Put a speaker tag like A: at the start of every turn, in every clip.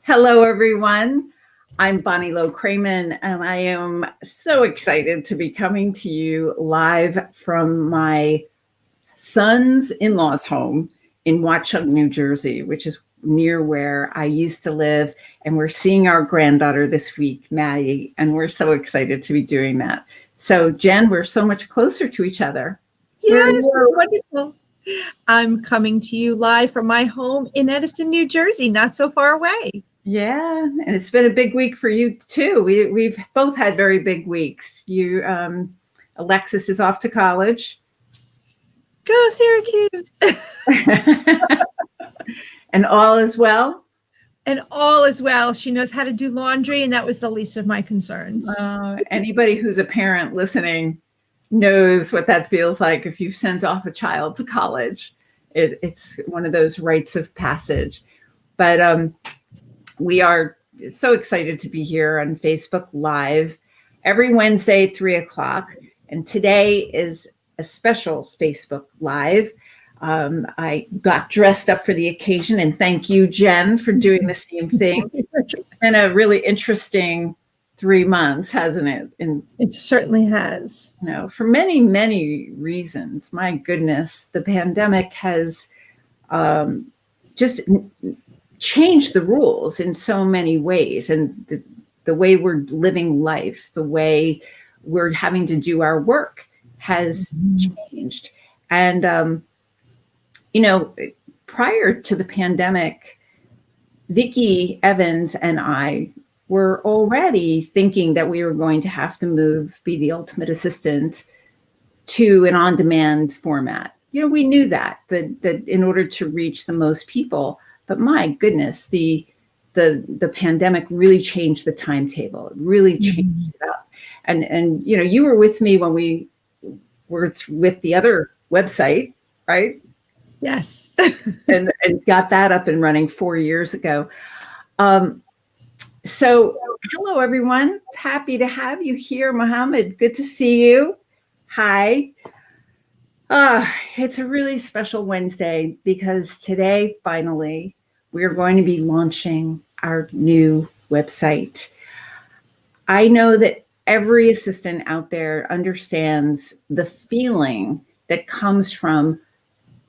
A: Hello, everyone. I'm Bonnie Low-Kramen, and I am so excited to be coming to you live from my son's in-laws home in Watchung, New Jersey, which is near where I used to live. And we're seeing our granddaughter this week, Maddie, and we're so excited to be doing that. So, Jen, we're so much closer to each other.
B: Yes, wonderful. I'm coming to you live from my home in Edison, New Jersey, not so far away.
A: Yeah, and it's been a big week for you too. We've both had very big weeks. Alexis is off to college.
B: Go Syracuse!
A: And all is well?
B: And all is well. She knows how to do laundry, and that was the least of my concerns.
A: Anybody who's a parent listening knows what that feels like if you sent off a child to college. It's one of those rites of passage. But we are so excited to be here on Facebook Live every Wednesday, 3:00. And today is a special Facebook Live. I got dressed up for the occasion, and thank you, Jen, for doing the same thing. It's been a really interesting 3 months, hasn't it?
B: It certainly has.
A: For many, many reasons. My goodness, the pandemic has just changed the rules in so many ways, and the way we're living life, the way we're having to do our work has changed. And prior to the pandemic, Vicki Evans and I were already thinking that we were going to have to be the ultimate assistant to an on-demand format. We knew that in order to reach the most people. But my goodness, the pandemic really changed the timetable. It really changed it up. And you were with me when we were with the other website, right?
B: Yes.
A: and got that up and running 4 years ago. So hello, everyone. Happy to have you here, Mohammed. Good to see you. Hi. It's a really special Wednesday because today, finally, we're going to be launching our new website. I know that every assistant out there understands the feeling that comes from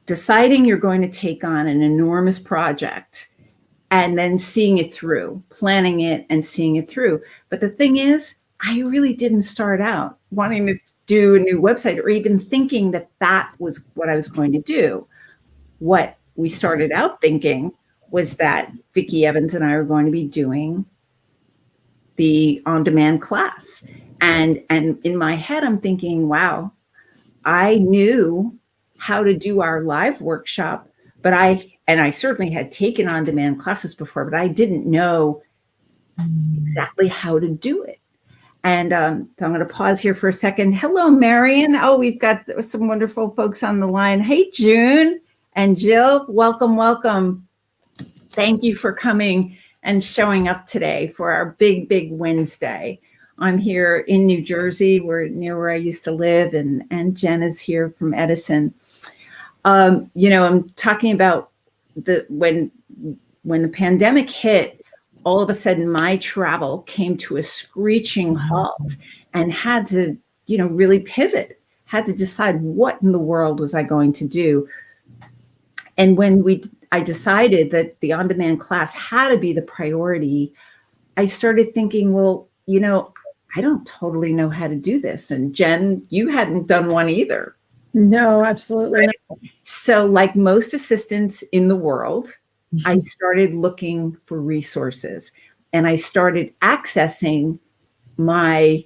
A: deciding you're going to take on an enormous project and then seeing it through, planning it and seeing it through. But the thing is, I really didn't start out wanting to do a new website or even thinking that that was what I was going to do. What we started out thinking was that Vicki Evans and I were going to be doing the on-demand class. And in my head, I'm thinking, wow, I knew how to do our live workshop, but I certainly had taken on-demand classes before, but I didn't know exactly how to do it. And so I'm going to pause here for a second. Hello, Marion. Oh, we've got some wonderful folks on the line. Hey, June and Jill, welcome, welcome. Thank you for coming and showing up today for our big, big Wednesday. I'm here in New Jersey. We're near where I used to live, and Jen is here from Edison. I'm talking about when the pandemic hit, all of a sudden my travel came to a screeching halt and had to, really pivot, had to decide what in the world was I going to do. And when I decided that the on-demand class had to be the priority, I started thinking, well, I don't totally know how to do this. And Jen, you hadn't done one either.
B: No, absolutely not.
A: So like most assistants in the world, I started looking for resources, and I started accessing my,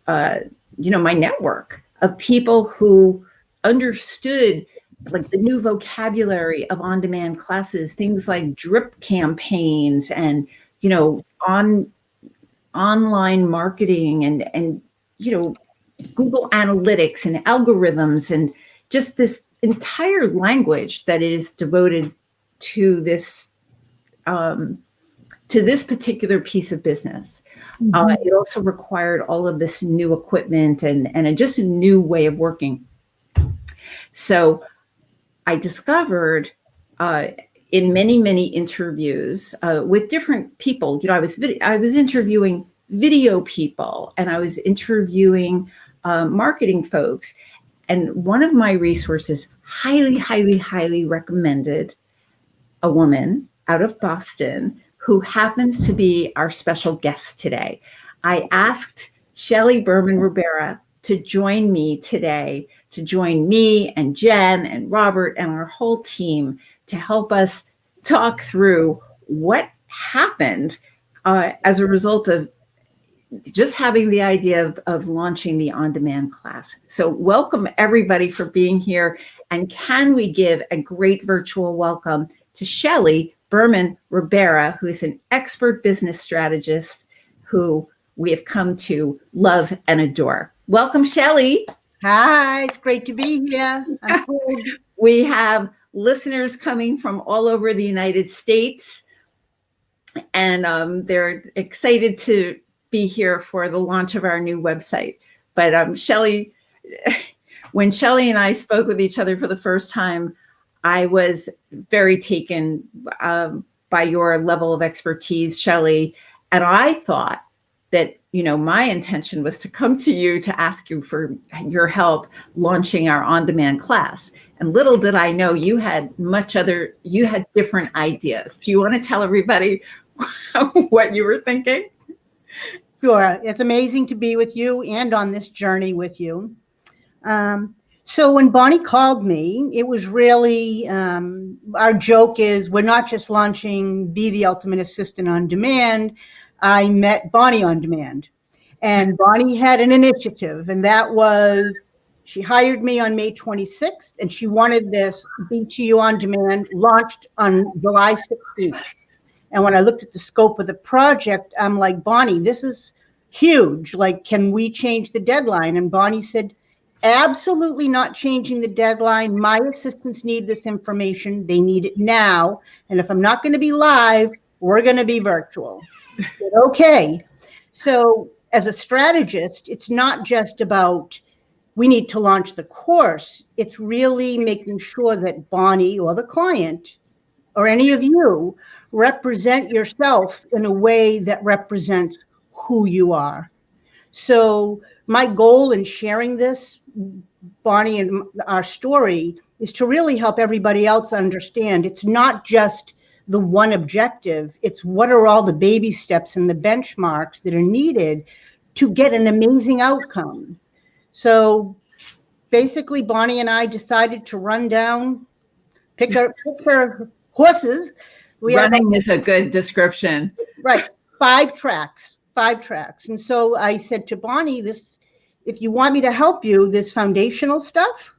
A: my network of people who understood like the new vocabulary of on-demand classes, things like drip campaigns and, online marketing and Google Analytics and algorithms and just this entire language that is devoted to this particular piece of business. It also required all of this new equipment and just a new way of working. So I discovered in many, many interviews with different people. You know, I was interviewing video people, and I was interviewing marketing folks. And one of my resources highly, highly, highly recommended a woman out of Boston who happens to be our special guest today. I asked Shelly Berman Ribera to join me today, to join me and Jen and Robert and our whole team to help us talk through what happened as a result of just having the idea of launching the on-demand class. So welcome everybody for being here. And can we give a great virtual welcome to Shelly Berman Ribera, who is an expert business strategist who we have come to love and adore. Welcome, Shelly.
C: Hi, it's great to be here.
A: We have listeners coming from all over the United States, and they're excited to be here for the launch of our new website. But Shelly, when Shelly and I spoke with each other for the first time, I was very taken by your level of expertise, Shelly. And I thought that, you know, my intention was to come to you to ask you for your help launching our on-demand class. And little did I know you had different ideas. Do you want to tell everybody what you were thinking?
C: Sure. It's amazing to be with you and on this journey with you. So when Bonnie called me, it was really, our joke is we're not just launching Be the Ultimate Assistant on Demand. I met Bonnie on Demand. And Bonnie had an initiative, and that was she hired me on May 26th, and she wanted this BTU on Demand launched on July 16th. And when I looked at the scope of the project, I'm like, Bonnie, this is huge. Like, can we change the deadline? And Bonnie said, absolutely not changing the deadline. My assistants need this information. They need it now. And if I'm not going to be live, we're going to be virtual. I said, okay. So as a strategist, it's not just about we need to launch the course. It's really making sure that Bonnie or the client or any of you represent yourself in a way that represents who you are. So my goal in sharing this, Bonnie, and our story is to really help everybody else understand it's not just the one objective. It's what are all the baby steps and the benchmarks that are needed to get an amazing outcome. So basically, Bonnie and I decided to run down, pick our horses.
A: Running is a good description.
C: Right. 5 tracks. And so I said to Bonnie, if you want me to help you, this foundational stuff,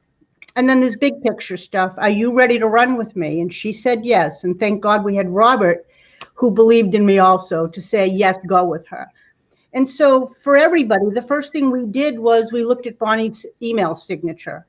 C: and then this big picture stuff, are you ready to run with me? And she said yes. And thank God we had Robert, who believed in me also, to say, yes, go with her. And so for everybody, the first thing we did was we looked at Bonnie's email signature,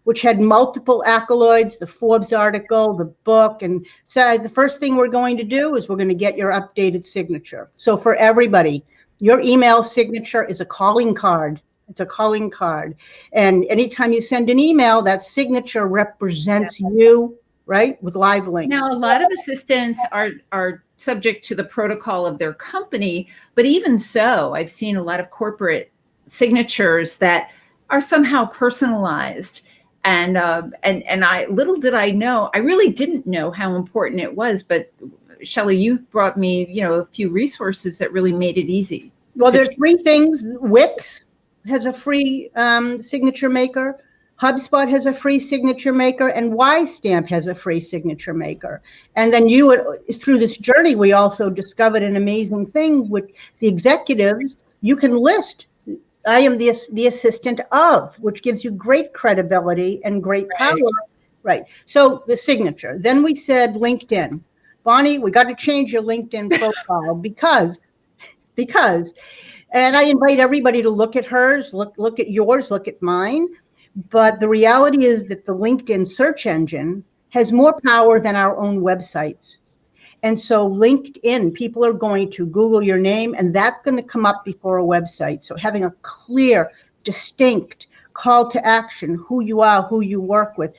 C: which had multiple accolades, the Forbes article, the book, and said the first thing we're going to do is we're going to get your updated signature. So for everybody, your email signature is a calling card. It's a calling card. And anytime you send an email, that signature represents you, right, with live links.
A: Now, a lot of assistants are subject to the protocol of their company, but even so, I've seen a lot of corporate signatures that are somehow personalized. And I little did I know, I really didn't know how important it was. But Shelly, you brought me, a few resources that really made it easy.
C: Well, there's 3 things. Wix has a free signature maker. HubSpot has a free signature maker, and YStamp has a free signature maker. And then through this journey, we also discovered an amazing thing with the executives. You can list, I am the assistant of, which gives you great credibility and great power. Right. So the signature. Then we said LinkedIn. Bonnie, we got to change your LinkedIn profile because, and I invite everybody to look at hers, look at yours, look at mine. But the reality is that the LinkedIn search engine has more power than our own websites. And so LinkedIn, people are going to Google your name, and that's going to come up before a website. So having a clear, distinct call to action, who you are, who you work with.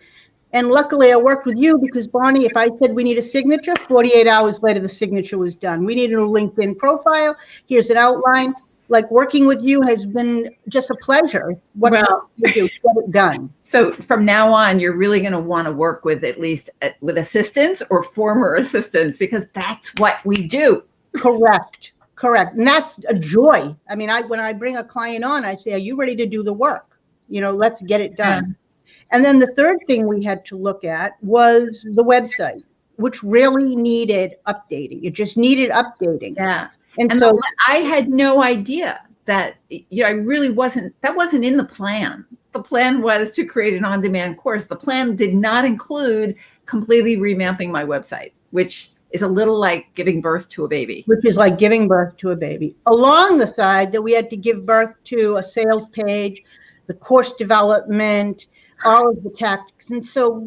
C: And luckily I worked with you because Bonnie, if I said we need a signature, 48 hours later, the signature was done. We need a new LinkedIn profile. Here's an outline. Like working with you has been just a pleasure. What
A: Well,
C: you do, get it done.
A: So from now on, you're really going to want to work with at least with assistants or former assistants, because that's what we do.
C: Correct. And that's a joy. I mean, when I bring a client on, I say, are you ready to do the work? Let's get it done. Yeah. And then the third thing we had to look at was the website, which really needed updating. It just needed updating.
A: Yeah.
C: And so
A: I had no idea that, I really wasn't in the plan. The plan was to create an on-demand course. The plan did not include completely revamping my website, which is a little like giving birth to a baby.
C: Which is like giving birth to a baby. Along the side that we had to give birth to a sales page, the course development, all of the tactics. And so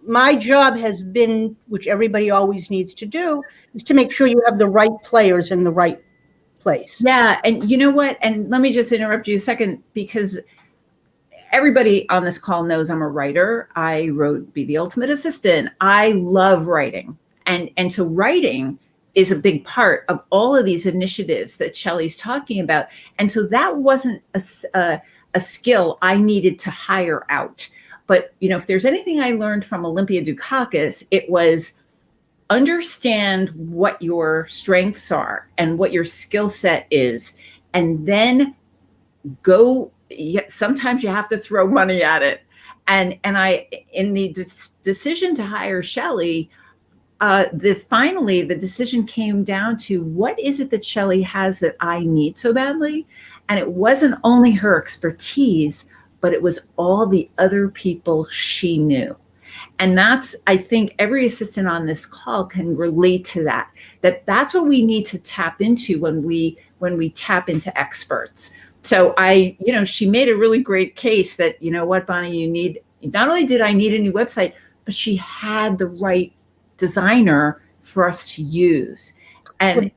C: my job has been, which everybody always needs to do, is to make sure you have the right players in the right place.
A: Yeah. And you know what? And let me just interrupt you a second, because everybody on this call knows I'm a writer. I wrote Be the Ultimate Assistant. I love writing. And so writing is a big part of all of these initiatives that Shelly's talking about. And so that wasn't a skill I needed to hire out. But, if there's anything I learned from Olympia Dukakis, it was understand what your strengths are and what your skill set is, and then go. Sometimes you have to throw money at it. And I, in the decision to hire Shelly, finally the decision came down to, what is it that Shelly has that I need so badly? And it wasn't only her expertise, but it was all the other people she knew. And that's, I think every assistant on this call can relate to that. That's what we need to tap into when we tap into experts. So she made a really great case that, what, Bonnie, not only did I need a new website, but she had the right designer for us to use. And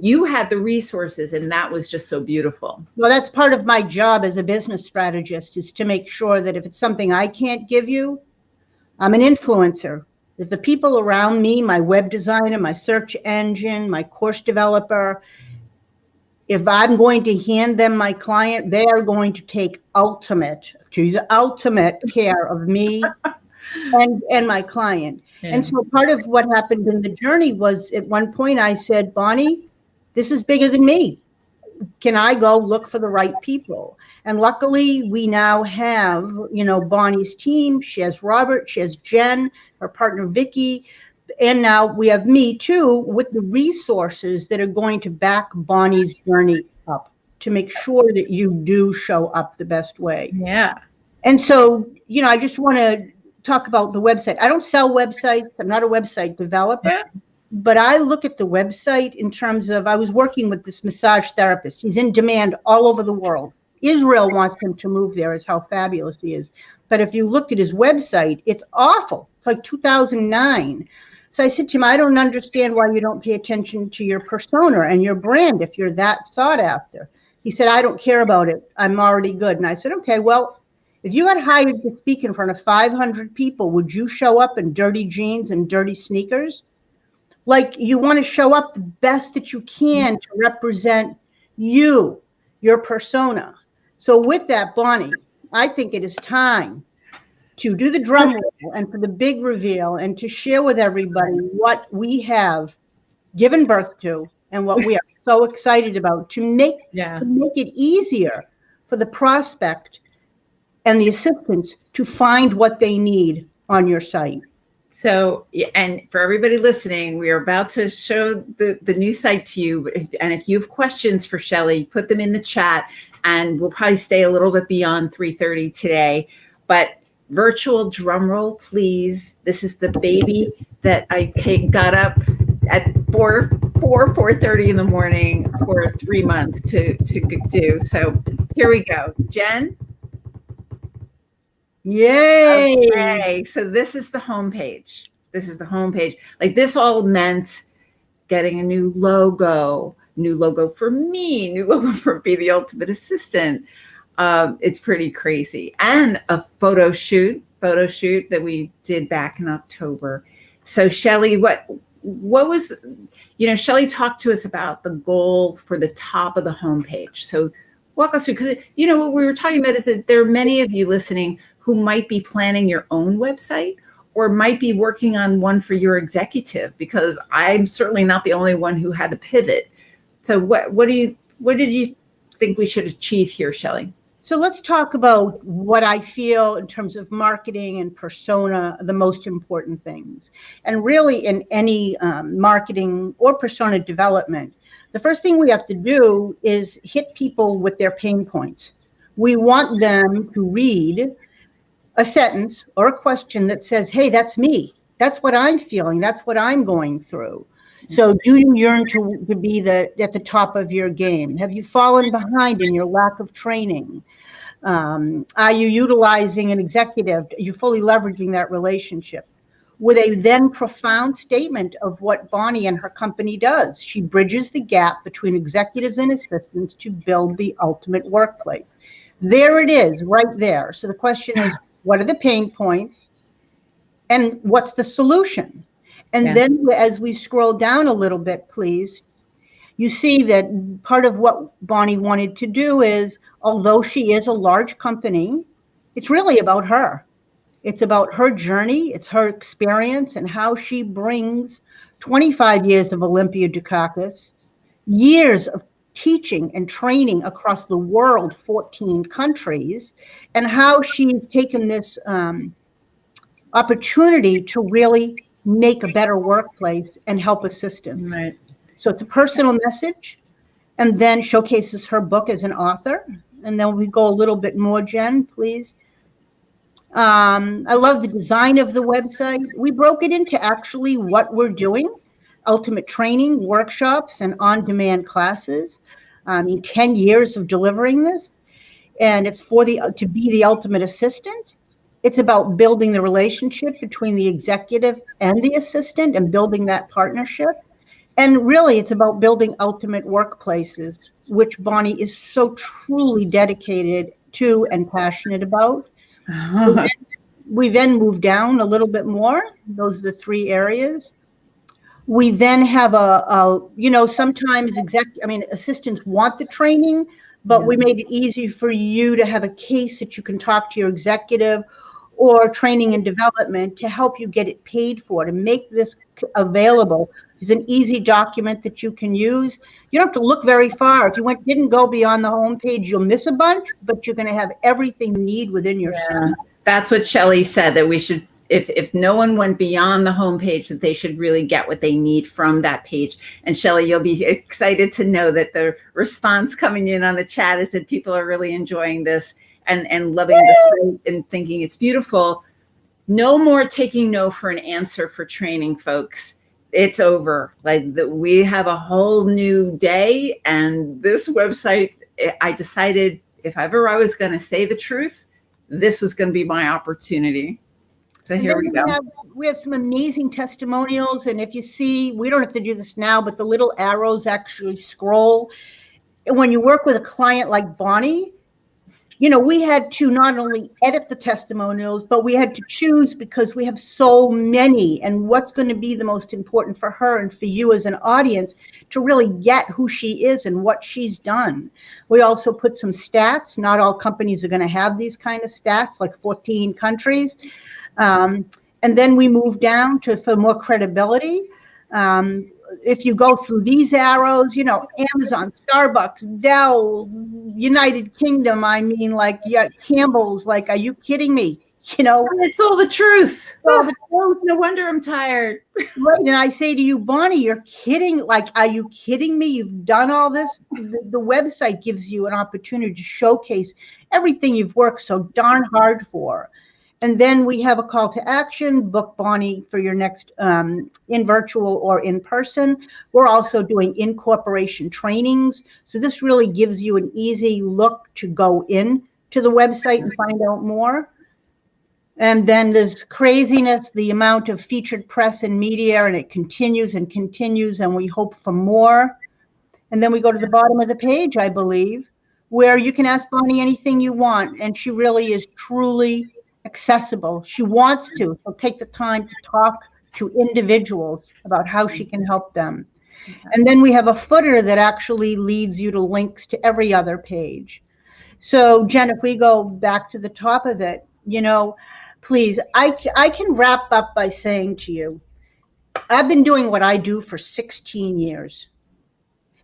A: you had the resources, and that was just so beautiful.
C: Well, that's part of my job as a business strategist, is to make sure that if it's something I can't give you, I'm an influencer. If the people around me, my web designer, my search engine, my course developer, if I'm going to hand them my client, they are going to take ultimate care of me and my client. Yeah. And so part of what happened in the journey was, at one point I said, Bonnie, this is bigger than me. Can I go look for the right people? And luckily we now have, Bonnie's team. She has Robert, she has Jen, her partner, Vicky. And now we have me too, with the resources that are going to back Bonnie's journey up, to make sure that you do show up the best way.
A: Yeah.
C: And so, I just want to talk about the website. I don't sell websites. I'm not a website developer. Yeah. But I look at the website in terms of, I was working with this massage therapist. He's in demand all over the world. Israel wants him to move there, is how fabulous he is. But if you looked at his website, it's awful. It's like 2009. So I said to him, I don't understand why you don't pay attention to your persona and your brand if you're that sought after. He said, I don't care about it. I'm already good. And I said, okay, well, if you got hired to speak in front of 500 people, would you show up in dirty jeans and dirty sneakers? Like, you want to show up the best that you can to represent you, your persona. So with that, Bonnie, I think it is time to do the drum roll and for the big reveal, and to share with everybody what we have given birth to and what we are so excited about, to make it easier for the prospect and the assistants to find what they need on your site.
A: So, and for everybody listening, we are about to show the new site to you. And if you have questions for Shelly, put them in the chat, and we'll probably stay a little bit beyond 3:30 today. But virtual drum roll, please. This is the baby that I got up at 4:30 in the morning for 3 months to do. So here we go. Jen?
C: Yay!
A: Okay, so this is the homepage. Like, this all meant getting a new logo for me, new logo for Be the Ultimate Assistant. It's pretty crazy. And a photo shoot photo shoot that we did back in October. So Shelly, what was, Shelly talked to us about the goal for the top of the homepage. So walk us through, because, what we were talking about is that there are many of you listening who might be planning your own website or might be working on one for your executive, because I'm certainly not the only one who had to pivot. So what did you think we should achieve here, Shelly?
C: So let's talk about what I feel in terms of marketing and persona, the most important things. And really in any marketing or persona development, the first thing we have to do is hit people with their pain points. We want them to read a sentence or a question that says, hey, that's me. That's what I'm feeling. That's what I'm going through. So do you yearn to be at the top of your game? Have you fallen behind in your lack of training? Are you utilizing an executive? Are you fully leveraging that relationship? With a then profound statement of what Bonnie and her company does. She bridges the gap between executives and assistants to build the ultimate workplace. There it is, right there. So the question is, what are the pain points? And what's the solution? And then as we scroll down a little bit, please, you see that part of what Bonnie wanted to do is, although she is a large company, it's really about her. It's about her journey, it's her experience, and how she brings 25 years of Olympia Dukakis, years of teaching and training across the world, 14 countries, and how she's taken this opportunity to really make a better workplace and help assistants. Right. So it's a personal message, and then showcases her book as an author. And then we go a little bit more, Jen, please. I love the design of the website. We broke it into actually what we're doing: ultimate training, workshops, and on-demand classes. 10 years of delivering this, and it's to be the ultimate assistant. It's about building the relationship between the executive and the assistant and building that partnership. And really, it's about building ultimate workplaces, which Bonnie is so truly dedicated to and passionate about. We then move down a little bit more. Those are the three areas. We then have sometimes assistants want the training, but we made it easy for you to have a case that you can talk to your executive or training and development to help you get it paid for, to make this available. It's an easy document that you can use. You don't have to look very far. If you didn't go beyond the homepage, you'll miss a bunch, but you're going to have everything you need within your site.
A: That's what Shelly said, that we should, if no one went beyond the homepage, that they should really get what they need from that page. And Shelly, you'll be excited to know that the response coming in on the chat is that people are really enjoying this and loving the site and thinking it's beautiful. No more taking no for an answer for training, folks. It's over. We have a whole new day, and this website, I decided if ever I was going to say the truth, this was going to be my opportunity. So here we go.
C: We have some amazing testimonials, and if you see, we don't have to do this now, but the little arrows actually scroll. And when you work with a client like Bonnie, we had to not only edit the testimonials, but we had to choose because we have so many, and what's going to be the most important for her and for you as an audience to really get who she is and what she's done. We also put some stats. Not all companies are going to have these kind of stats, like 14 countries. And then we move down for more credibility. If you go through these arrows, Amazon, Starbucks, Dell, United Kingdom, Campbell's, are you kidding me?
A: It's all the truth.
C: All the truth.
A: No wonder I'm tired.
C: Right. And I say to you, Bonnie, you're kidding. Are you kidding me? You've done all this. The website gives you an opportunity to showcase everything you've worked so darn hard for. And then we have a call to action: book Bonnie for your next in virtual or in person. We're also doing incorporation trainings. So this really gives you an easy look to go in to the website and find out more. And then there's craziness, the amount of featured press and media, and it continues and continues, and we hope for more. And then we go to the bottom of the page, I believe, where you can ask Bonnie anything you want. And she really is truly accessible. She wants to. She'll take the time to talk to individuals about how she can help them. And then we have a footer that actually leads you to links to every other page. So Jen, if we go back to the top of it, please, I can wrap up by saying to you, I've been doing what I do for 16 years.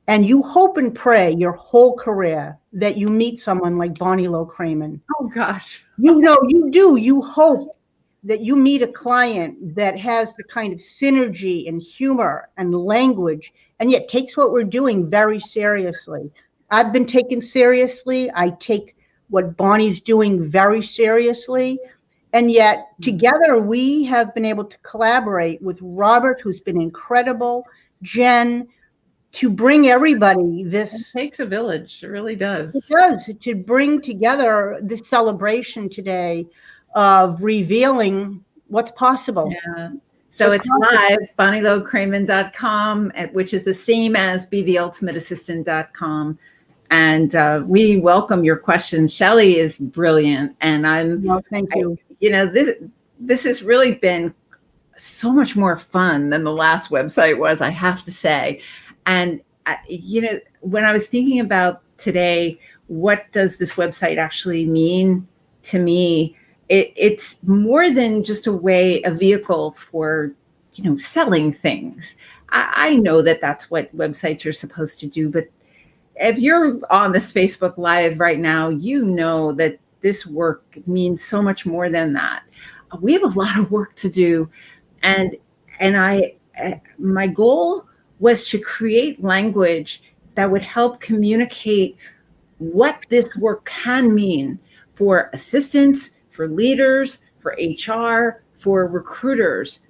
C: And you hope and pray your whole career that you meet someone like Bonnie Low-Kramen.
A: Oh, gosh.
C: You do. You hope that you meet a client that has the kind of synergy and humor and language, and yet takes what we're doing very seriously. I've been taken seriously. I take what Bonnie's doing very seriously. And yet together we have been able to collaborate with Robert, who's been incredible, Jen, to bring everybody this.
A: It takes a village. It really does.
C: It does, to bring together this celebration today of revealing what's possible.
A: Yeah. So it's live, BonnieLowKramen.com, which is the same as BeTheUltimateAssistant.com. And we welcome your questions. Shelly is brilliant. And
C: thank you.
A: This has really been so much more fun than the last website was, I have to say. And, when I was thinking about today, what does this website actually mean to me? It's more than just a vehicle for, selling things. I know that that's what websites are supposed to do. But if you're on this Facebook Live right now, you know that this work means so much more than that. We have a lot of work to do. And my goal was to create language that would help communicate what this work can mean for assistants, for leaders, for HR, for recruiters.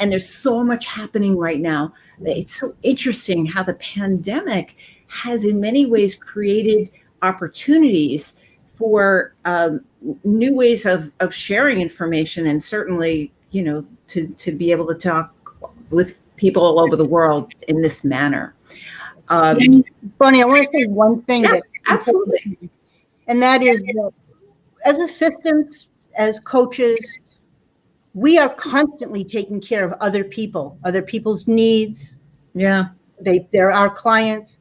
A: And there's so much happening right now. It's so interesting how the pandemic has in many ways created opportunities for new ways of sharing information, and certainly, to be able to talk with people all over the world in this manner.
C: Bonnie, I want to say one thing.
A: Yeah, absolutely.
C: And that is that as assistants, as coaches, we are constantly taking care of other people's needs.
A: Yeah.
C: They're our clients.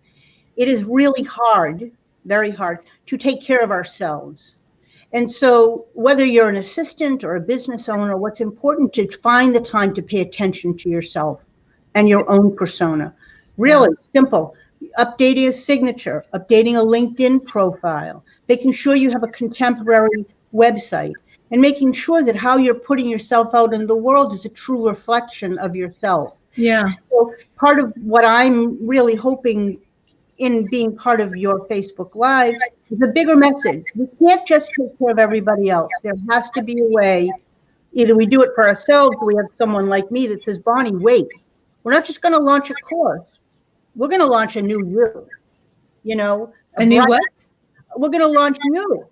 C: It is really hard, very hard, to take care of ourselves. And so whether you're an assistant or a business owner, what's important to find the time to pay attention to yourself and your own persona. Really simple. Updating a signature, updating a LinkedIn profile, making sure you have a contemporary website, and making sure that how you're putting yourself out in the world is a true reflection of yourself.
A: Yeah.
C: So part of what I'm really hoping in being part of your Facebook Live is a bigger message. We can't just take care of everybody else. There has to be a way. Either we do it for ourselves, or we have someone like me that says, Bonnie, wait, we're not just going to launch a course. We're going to launch a new you.
A: A new what?
C: We're going to launch new,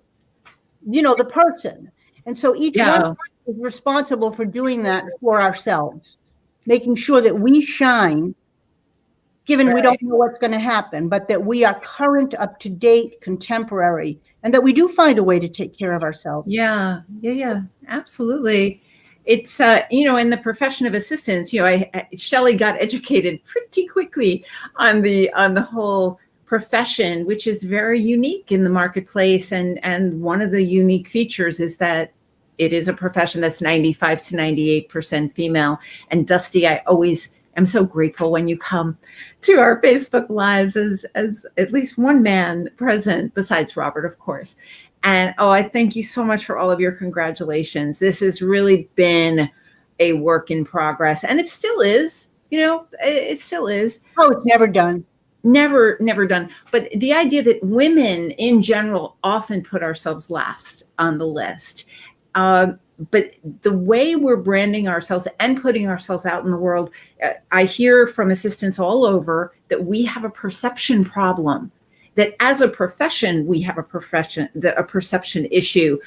C: the person. And so each one is responsible for doing that for ourselves, making sure that we shine, given we don't know what's going to happen, but that we are current, up to date, contemporary, and that we do find a way to take care of ourselves.
A: Yeah, absolutely. It's, in the profession of assistants, Shelly got educated pretty quickly on the whole profession, which is very unique in the marketplace. And one of the unique features is that it is a profession that's 95 to 98% female. And Dusty, I always am so grateful when you come to our Facebook Lives as at least one man present, besides Robert, of course. And I thank you so much for all of your congratulations. This has really been a work in progress, and it still is. It still is.
C: Oh, it's never done.
A: Never done. But the idea that women in general often put ourselves last on the list. But the way we're branding ourselves and putting ourselves out in the world, I hear from assistants all over that we have a perception problem. That as a profession, we have a perception issue,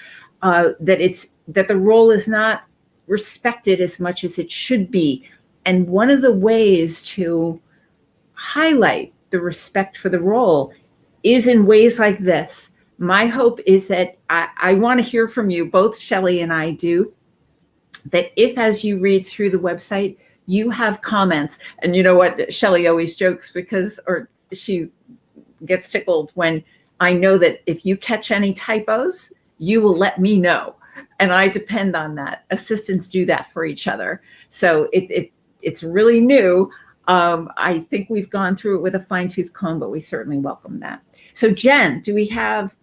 A: that the role is not respected as much as it should be. And one of the ways to highlight the respect for the role is in ways like this, my hope is that I want to hear from you, both Shelly and I do, that if as you read through the website, you have comments. And you know what, Shelly always jokes or she gets tickled when I know that if you catch any typos, you will let me know. And I depend on that. Assistants do that for each other. So it's really new. I think we've gone through it with a fine-tooth comb, but we certainly welcome that. So Jen, do we have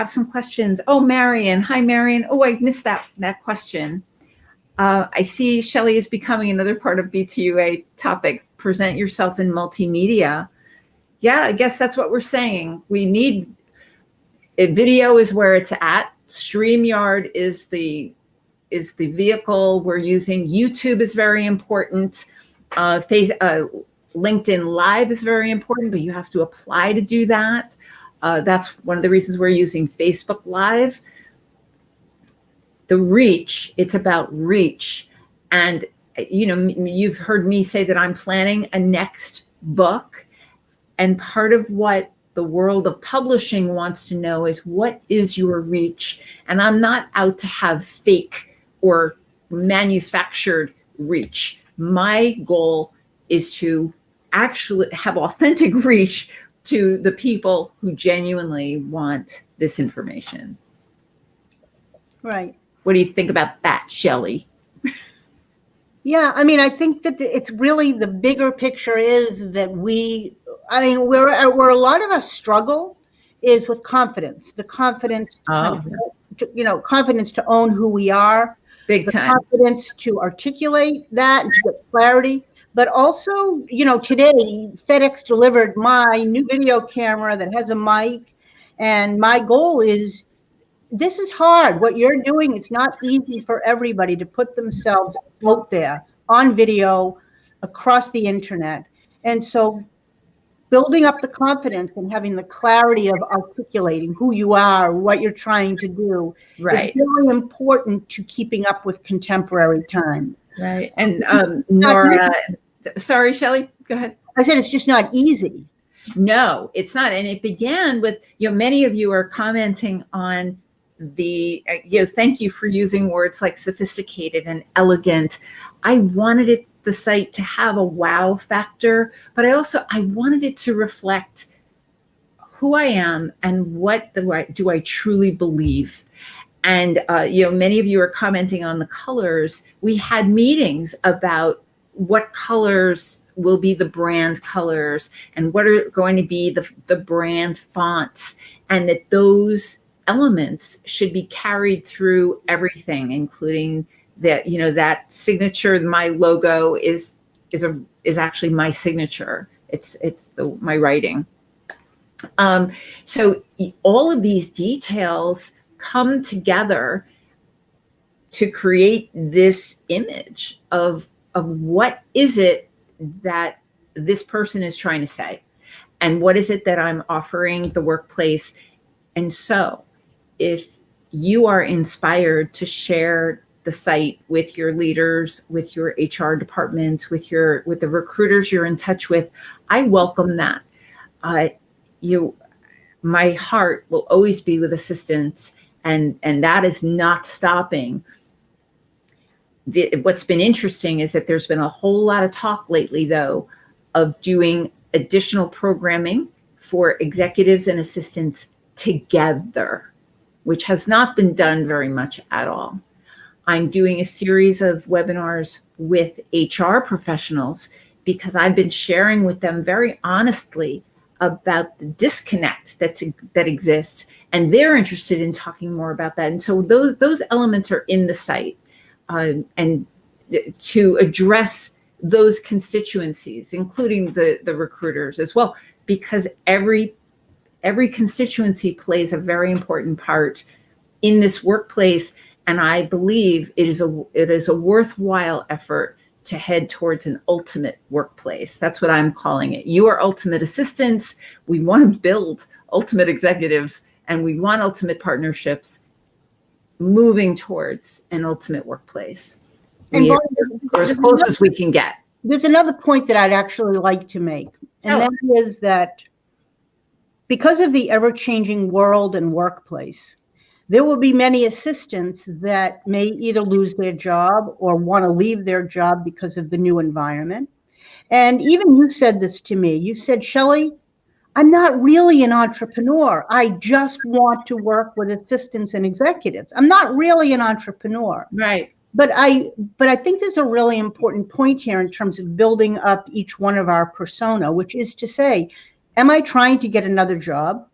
A: some questions? Oh, Marion. Hi, Marion. Oh, I missed that question. I see Shelly is becoming another part of BTUA topic. Present yourself in multimedia. Yeah, I guess that's what we're saying. We need video is where it's at. StreamYard is the vehicle we're using. YouTube is very important. LinkedIn Live is very important, but you have to apply to do that. That's one of the reasons we're using Facebook Live. The reach, it's about reach. And, you've heard me say that I'm planning a next book. And part of what the world of publishing wants to know is, what is your reach? And I'm not out to have fake or manufactured reach. My goal is to actually have authentic reach to the people who genuinely want this information.
C: Right.
A: What do you think about that, Shelly?
C: Yeah, I mean, I think that it's really the bigger picture is that where a lot of us struggle is with confidence, the confidence, confidence to own who we are,
A: Big time.
C: Confidence to articulate that and to get clarity. But also, today FedEx delivered my new video camera that has a mic, and my goal is, this is hard. What you're doing, it's not easy for everybody to put themselves out there on video across the internet. And so building up the confidence and having the clarity of articulating who you are, what you're trying to do,
A: right,
C: is really important to keeping up with contemporary time.
A: Right. And Nora, sorry, Shelly, go ahead.
C: I said it's just not easy.
A: No, it's not. And it began with, many of you are commenting on the, thank you for using words like sophisticated and elegant. I wanted the site to have a wow factor, but I wanted it to reflect who I am and what do I truly believe. And, many of you are commenting on the colors. We had meetings about what colors will be the brand colors and what are going to be the brand fonts, and that those elements should be carried through everything, including that, that signature. My logo is actually my signature. It's my writing. So all of these details come together to create this image of what is it that this person is trying to say, and what is it that I'm offering the workplace. And so if you are inspired to share the site with your leaders, with your HR departments, with the recruiters you're in touch with, I welcome that. My heart will always be with assistants, and that is not stopping. What's been interesting is that there's been a whole lot of talk lately, though, of doing additional programming for executives and assistants together, which has not been done very much at all. I'm doing a series of webinars with HR professionals because I've been sharing with them very honestly about the disconnect that exists, and they're interested in talking more about that. And so those elements are in the site, and to address those constituencies, including the recruiters as well, because every constituency plays a very important part in this workplace. And I believe it is a worthwhile effort to head towards an ultimate workplace. That's what I'm calling it. You are ultimate assistants. We want to build ultimate executives, and we want ultimate partnerships moving towards an ultimate workplace. We're as close as we can get.
C: There's another point that I'd actually like to make, and that is that because of the ever-changing world and workplace, there will be many assistants that may either lose their job or want to leave their job because of the new environment. And even you said this to me. You said, Shelly, I'm not really an entrepreneur. I just want to work with assistants and executives. I'm not really an entrepreneur.
A: Right.
C: But I think there's a really important point here in terms of building up each one of our persona, which is to say, am I trying to get another job?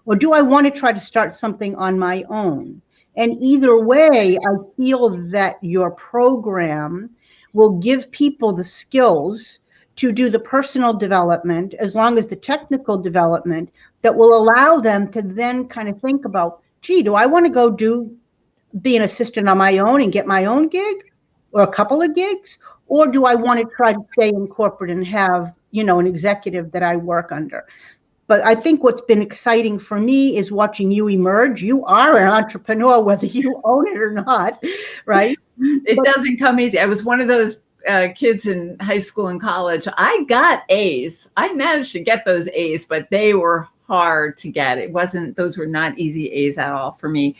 C: Or do I want to try to start something on my own? And either way, I feel that your program will give people the skills to do the personal development, as long as the technical development, that will allow them to then kind of think about, gee, do I want to go be an assistant on my own and get my own gig or a couple of gigs? Or do I want to try to stay in corporate and have, an executive that I work under? But I think what's been exciting for me is watching you emerge. You are an entrepreneur, whether you own it or not, right?
A: It doesn't come easy. I was one of those kids in high school and college. I got A's. I managed to get those A's, but they were hard to get. Those were not easy A's at all for me.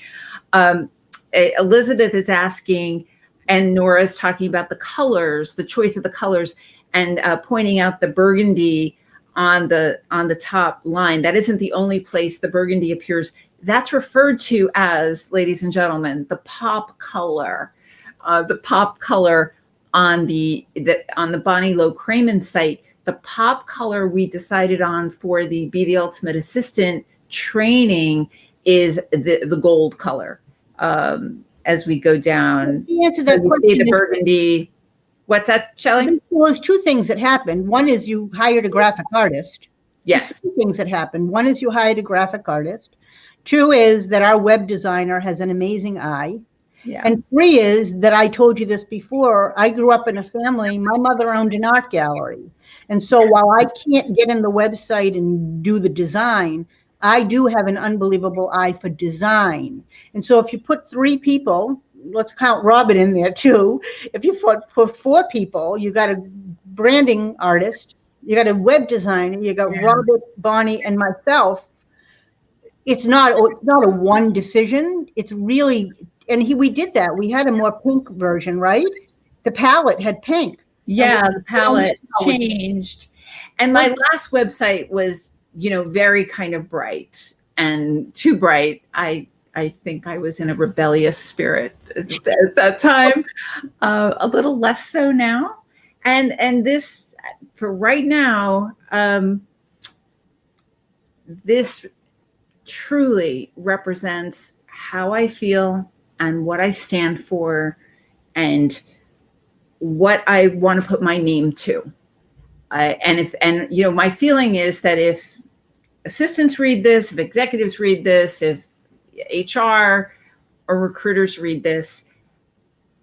A: Elizabeth is asking, and Nora's talking about the colors, the choice of the colors, and pointing out the burgundy on the top line. That isn't the only place the burgundy appears. That's referred to as, ladies and gentlemen, the pop color. The pop color on the Bonnie Low-Kramen site. The pop color we decided on for the Be the Ultimate Assistant training is the gold color. As we go down,
C: The answer to that
A: we see
C: question
A: the
C: is-
A: burgundy. What's that, Shelly?
C: Well, there's two things that happened. One is you hired a graphic artist.
A: Yes.
C: There's two things that happened. One is you hired a graphic artist. Two is that our web designer has an amazing eye.
A: Yeah.
C: And three is that I told you this before. I grew up in a family. My mother owned an art gallery. And so while I can't get in the website and do the design, I do have an unbelievable eye for design. And so if you put three people, let's count Robin in there too. If you put four people, you got a branding artist, you got a web designer, you got Robert, Bonnie, and myself. It's not a one decision. It's really, and we did that. We had a more pink version, right? The palette had pink.
A: Yeah, the palette changed. And my last website was, very kind of bright, and too bright. I think I was in a rebellious spirit at that time, a little less so now. And this, for right now, this truly represents how I feel and what I stand for and what I want to put my name to. My feeling is that if assistants read this, if executives read this, if HR or recruiters read this,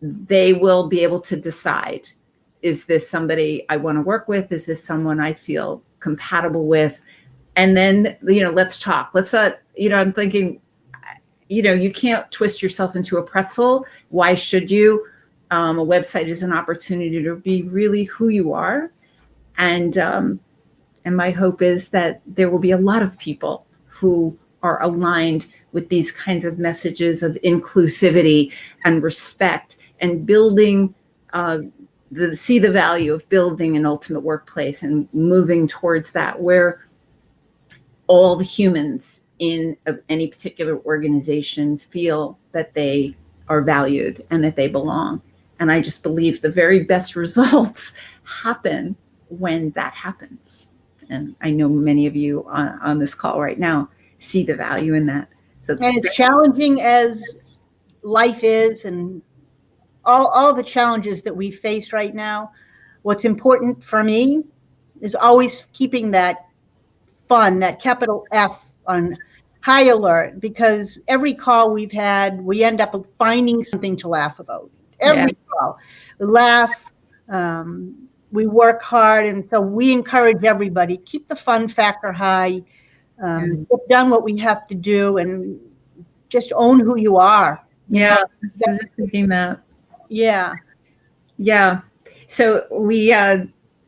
A: they will be able to decide, is this somebody I want to work with? Is this someone I feel compatible with? And then, let's talk. I'm thinking, you can't twist yourself into a pretzel. Why should you? A website is an opportunity to be really who you are. And my hope is that there will be a lot of people who are aligned with these kinds of messages of inclusivity and respect and building, see the value of building an ultimate workplace and moving towards that, where all the humans in any particular organization feel that they are valued and that they belong. And I just believe the very best results happen when that happens. And I know many of you on this call right now see the value in that. So,
C: and as challenging as life is and all the challenges that we face right now, what's important for me is always keeping that fun, that capital F, on high alert, because every call we've had, we end up finding something to laugh about. Every call, we laugh, we work hard, and so we encourage everybody, keep the fun factor high, get done what we have to do, and just own who you are.
A: Yeah, I was just thinking that.
C: Yeah.
A: Yeah. So we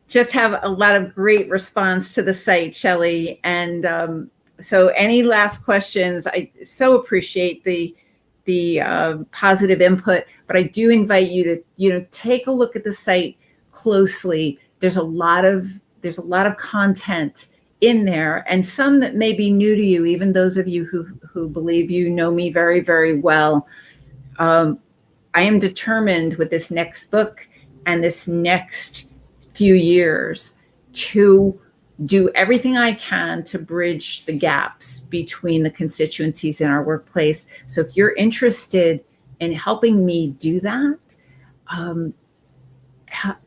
A: just have a lot of great response to the site, Shelly. And So any last questions? I so appreciate the positive input, but I do invite you to, take a look at the site closely. There's a lot of content in there, and some that may be new to you, even those of you who believe you know me very, very well. I am determined with this next book and this next few years to do everything I can to bridge the gaps between the constituencies in our workplace. So if you're interested in helping me do that,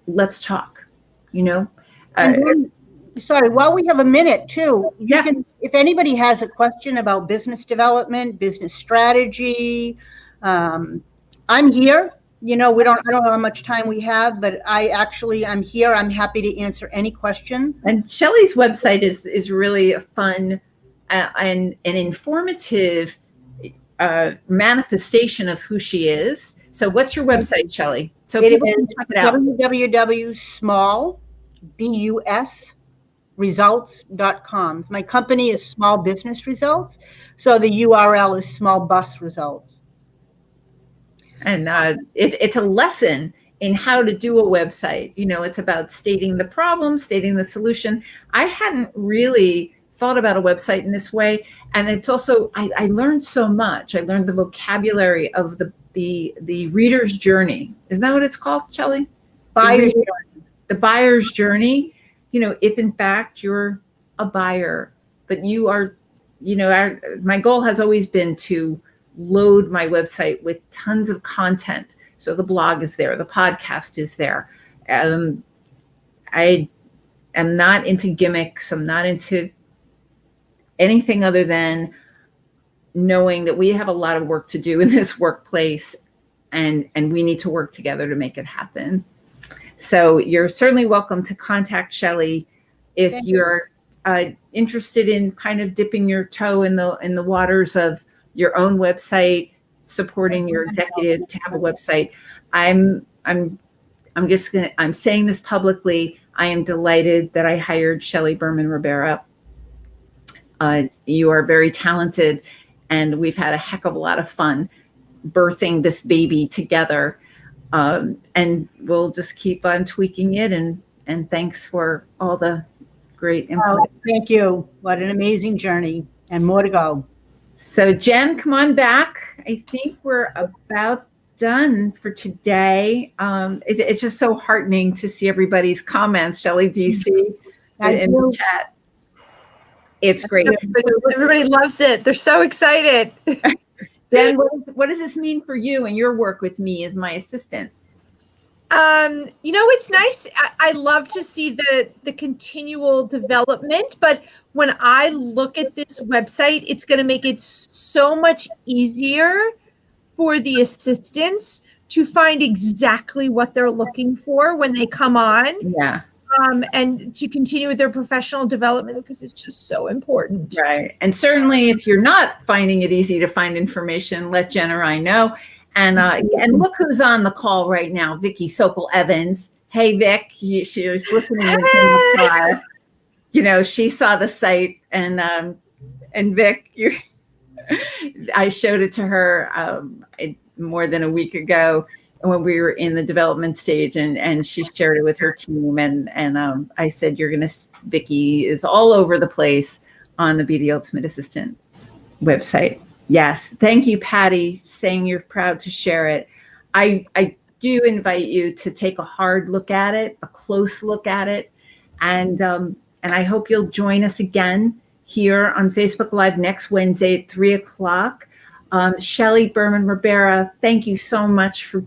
A: let's talk,
C: Sorry, while we have a minute too, you
A: Yeah.
C: can, if anybody has a question about business development, business strategy, I'm here. I don't know how much time we have, but I'm here. I'm happy to answer any question.
A: And Shelly's website is really a fun and an informative manifestation of who she is. So what's your website, Shelly? So
C: It
A: people can
C: is
A: check it out.
C: www.smallbusresults.com. My company is Small Business Results, so the URL is Small Bus Results.
A: And it's a lesson in how to do a website. It's about stating the problem, stating the solution. I hadn't really thought about a website in this way. And it's also, I learned so much. I learned the vocabulary of the reader's journey. Isn't that what it's called, Shelly?
C: Buyer's
A: The buyer's journey. If in fact you're a buyer, but you are, my goal has always been to load my website with tons of content. So the blog is there, the podcast is there. I am not into gimmicks. I'm not into anything other than knowing that we have a lot of work to do in this workplace, and we need to work together to make it happen. So you're certainly welcome to contact Shelly if you're interested in kind of dipping your toe in the waters of your own website, supporting your executive to have a website. I'm saying this publicly. I am delighted that I hired Shelly Berman Rivera. You are very talented, and we've had a heck of a lot of fun birthing this baby together. And we'll just keep on tweaking it. And thanks for all the great input.
C: Oh, thank you. What an amazing journey, and more to go.
A: So Jen, come on back. I think we're about done for today. It's just so heartening to see everybody's comments. Shelly, do you see in the chat? It's great.
B: Everybody loves it. They're so excited.
A: Jen, what does this mean for you and your work with me as my assistant?
B: It's nice. I love to see the continual development, but when I look at this website, it's going to make it so much easier for the assistants to find exactly what they're looking for when they come on.
A: Yeah.
B: And to continue with their professional development, because it's just so important.
A: Right. And certainly if you're not finding it easy to find information, let Jen or I know. And look who's on the call right now, Vicki Sokol Evans. Hey, Vic, she was listening in the car. She saw the site, and Vic, I showed it to her more than a week ago when we were in the development stage, and she shared it with her team. And I said, Vicki is all over the place on the BD Ultimate Assistant website. Yes. Thank you, Patty, saying you're proud to share it. I do invite you to take a hard look at it, a close look at it. And I hope you'll join us again here on Facebook Live next Wednesday at 3:00. Shelly Berman Rivera, thank you so much for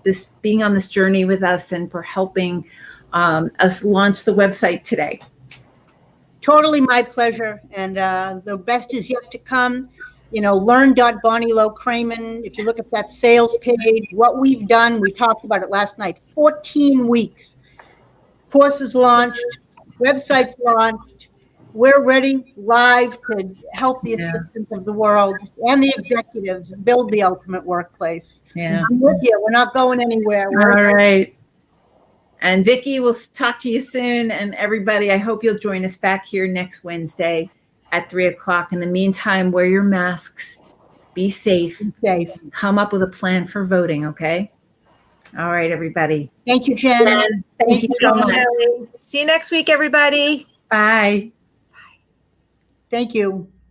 A: this being on this journey with us and for helping us launch the website today.
C: Totally my pleasure. And the best is yet to come. Learn.BonnieLowKramen. If you look at that sales page, what we've done, we talked about it last night, 14 weeks. Courses launched, websites launched. We're ready live to help the assistants of the world and the executives build the ultimate workplace.
A: Yeah.
C: I'm with you. We're not going anywhere.
A: All right. And Vicki, we'll talk to you soon. And everybody, I hope you'll join us back here next Wednesday at 3 o'clock. In the meantime, wear your masks, be safe,
C: Be safe.
A: come up with a plan for voting, okay? All right, everybody.
C: Thank you, Jen.
A: Jen, thank you so much.
B: See you next week, everybody.
A: Bye.
C: Thank you.